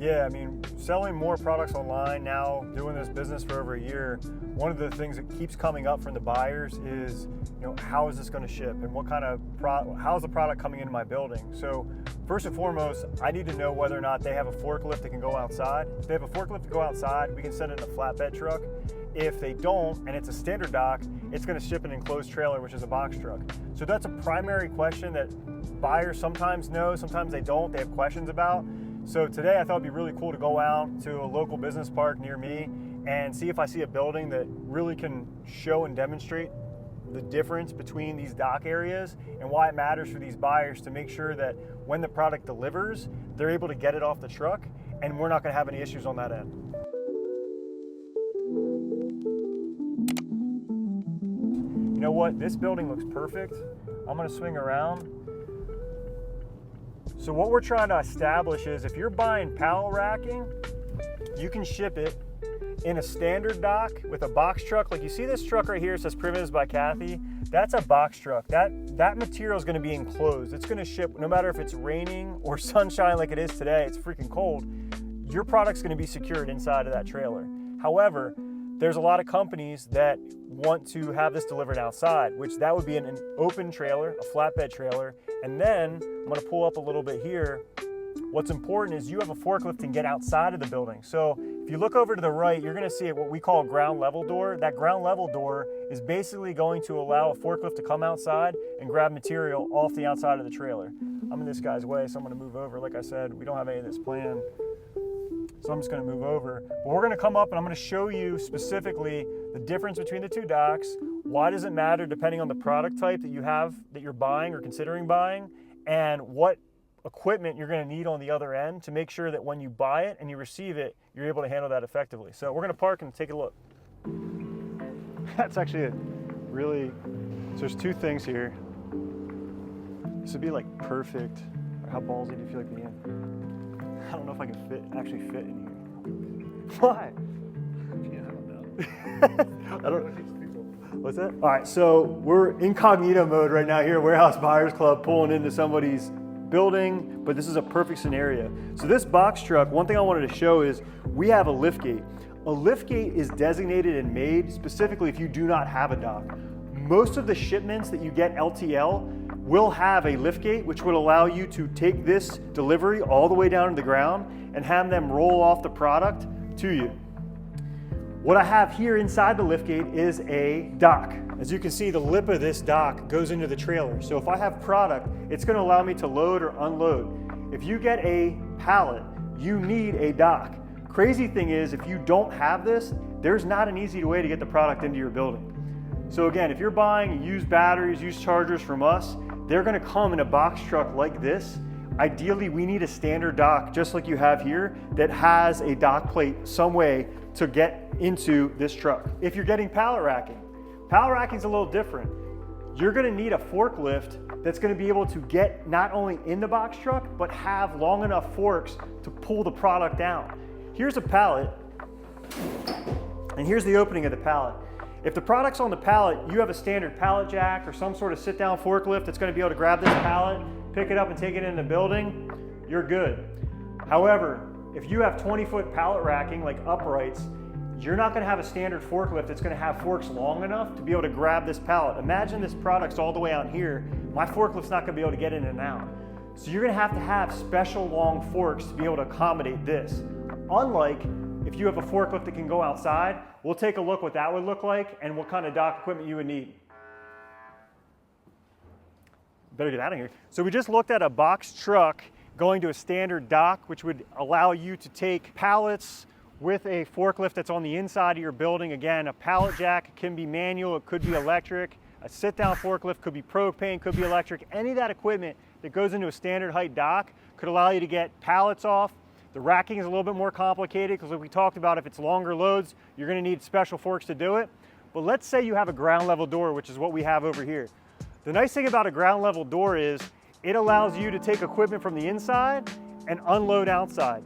Yeah, I mean, selling more products online now, doing this business for over a year, one of the things that keeps coming up from the buyers is, how is this going to ship and what kind of how is the product coming into my building? So first and foremost, I need to know whether or not they have a forklift that can go outside. If they have a forklift to go outside, we can send it in a flatbed truck. If they don't, and it's a standard dock, it's going to ship an enclosed trailer, which is a box truck. So that's a primary question that buyers sometimes know, sometimes they don't, they have questions about. So today I thought it'd be really cool to go out to a local business park near me and see if I see a building that really can show and demonstrate the difference between these dock areas and why it matters for these buyers to make sure that when the product delivers, they're able to get it off the truck and we're not going to have any issues on that end. You know what? This building looks perfect. I'm going to swing around. So what we're trying to establish is if you're buying pallet racking, you can ship it in a standard dock with a box truck. Like you see this truck right here, it says Primitives by Kathy. That's a box truck. That material is going to be enclosed. It's going to ship no matter if it's raining or sunshine like it is today. It's freaking cold. Your product's going to be secured inside of that trailer. However, there's a lot of companies that want to have this delivered outside, which that would be an open trailer, a flatbed trailer. And then I'm going to pull up a little bit here. What's important is you have a forklift and get outside of the building. So if you look over to the right, you're going to see what we call a ground level door. That ground level door is basically going to allow a forklift to come outside and grab material off the outside of the trailer. I'm in this guy's way, so I'm going to move over. Like I said, we don't have any of this planned. So I'm just going to move over. But we're going to come up and I'm going to show you specifically the difference between the two docks. Why does it matter depending on the product type that you have, that you're buying or considering buying, and what equipment you're going to need on the other end to make sure that when you buy it and you receive it, you're able to handle that effectively. So we're going to park and take a look. That's actually a really, so there's two things here. This would be like perfect. How ballsy do you feel like being in? I don't know if I can actually fit in here. Why? Yeah, I don't know. What's that? All right, so we're incognito mode right now here at Warehouse Buyers Club, pulling into somebody's building, but this is a perfect scenario. So this box truck, one thing I wanted to show is we have a lift gate. A lift gate is designated and made specifically if you do not have a dock. Most of the shipments that you get LTL will have a lift gate, which would allow you to take this delivery all the way down to the ground and have them roll off the product to you. What I have here inside the lift gate is a dock. As you can see, the lip of this dock goes into the trailer. So if I have product, it's going to allow me to load or unload. If you get a pallet, you need a dock. Crazy thing is, if you don't have this, there's not an easy way to get the product into your building. So again, if you're buying used batteries, used chargers from us, they're going to come in a box truck like this. Ideally, we need a standard dock, just like you have here, that has a dock plate some way to get into this truck. If you're getting pallet racking is a little different. You're going to need a forklift that's going to be able to get not only in the box truck, but have long enough forks to pull the product down. Here's a pallet, and here's the opening of the pallet. If the product's on the pallet, you have a standard pallet jack or some sort of sit-down forklift that's going to be able to grab this pallet, pick it up and take it in the building, you're good. However, if you have 20-foot pallet racking like uprights, you're not going to have a standard forklift that's going to have forks long enough to be able to grab this pallet. Imagine this product's all the way out here. My forklift's not going to be able to get in and out. So you're going to have special long forks to be able to accommodate this. Unlike if you have a forklift that can go outside, we'll take a look what that would look like and what kind of dock equipment you would need. Better get out of here. So we just looked at a box truck going to a standard dock, which would allow you to take pallets with a forklift that's on the inside of your building. Again, a pallet jack can be manual, it could be electric. A sit-down forklift could be propane, could be electric. Any of that equipment that goes into a standard height dock could allow you to get pallets off. The racking is a little bit more complicated because like we talked about, if it's longer loads, you're going to need special forks to do it. But let's say you have a ground level door, which is what we have over here. The nice thing about a ground level door is it allows you to take equipment from the inside and unload outside.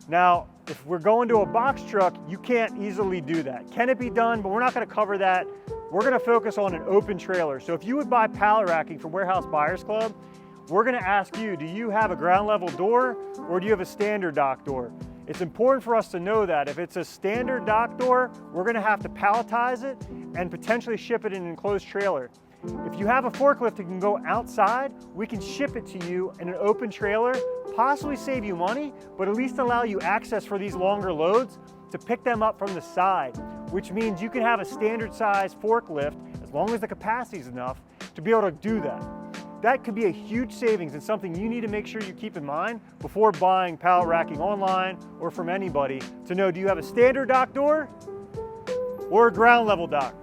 Now, if we're going to a box truck, you can't easily do that. Can it be done? But we're not going to cover that. We're going to focus on an open trailer. So if you would buy pallet racking from Warehouse Buyers Club, we're going to ask you, do you have a ground level door or do you have a standard dock door? It's important for us to know that if it's a standard dock door, we're gonna have to palletize it and potentially ship it in an enclosed trailer. If you have a forklift that can go outside, we can ship it to you in an open trailer, possibly save you money, but at least allow you access for these longer loads to pick them up from the side, which means you can have a standard size forklift, as long as the capacity is enough, to be able to do that. That could be a huge savings and something you need to make sure you keep in mind before buying pallet racking online or from anybody to know, do you have a standard dock door or a ground level dock?